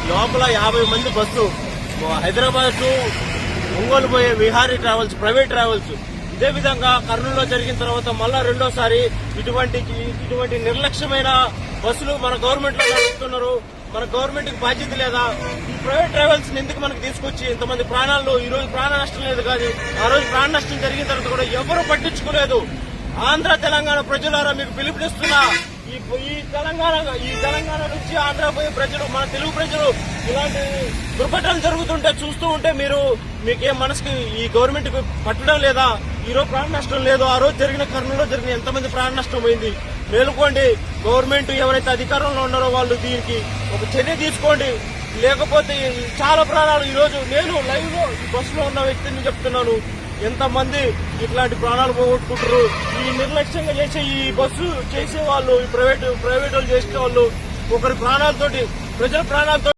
లోపల 50 మంది bus Hyderabad to Ongole పోయే విహారీ ట్రావెల్స్, ప్రైవేట్ ట్రావెల్స్. ఇదే విధంగా కర్నూలులో జరిగిన తర్వాత మళ్ళా రెండోసారి ఇటువంటి నిర్లక్ష్యమైన బస్సులు మన గవర్నమెంట్ లో నడుపుతున్నారు. మన గవర్నమెంట్ కి బాధ్యత లేదా? ఈ ప్రైవేట్ ట్రావెల్స్ ని ఎందుకు మనకు తీసుకొచ్చి ఇంతమంది ప్రాణాలు, ఈ రోజు ప్రాణ నష్టం లేదు కానీ ఆ రోజు ప్రాణ నష్టం జరిగిన తర్వాత కూడా ఎవరు పట్టించుకోలేదు. ఆంధ్ర తెలంగాణ ప్రజలారా మీకు పిలుపునిస్తున్నా, ఈ తెలంగాణ నుంచి ఆంధ్ర పోయే ప్రజలు, మన తెలుగు ప్రజలు ఇలాంటి దుర్ఘటనలు జరుగుతుంటే చూస్తూ ఉంటే మీకేం మనసుకి ఈ గవర్నమెంట్ కి పట్టడం లేదా? ఈ రోజు ప్రాణ నష్టం లేదు, ఆ రోజు జరిగిన కర్నూలులో జరిగిన ఎంతమంది ప్రాణ నష్టం పోయింది. మేలుకోండి, గవర్నమెంట్ ఎవరైతే అధికారంలో ఉన్నారో వాళ్ళు దీనికి ఒక చర్య తీసుకోండి. లేకపోతే చాలా ప్రాణాలు, ఈ రోజు నేను లైవ్ లో ఈ బస్సులో ఉన్న వ్యక్తిని చెప్తున్నాను, ఎంతమంది ఇట్లాంటి ప్రాణాలు పోగొట్టుకుంటారు. ఈ నిర్లక్ష్యంగా చేసే ఈ బస్సు చేసే వాళ్ళు, ఈ ప్రైవేట్ వాళ్ళు చేసే వాళ్ళు ఒకరి ప్రాణాలతోటి, ప్రజల ప్రాణాలతో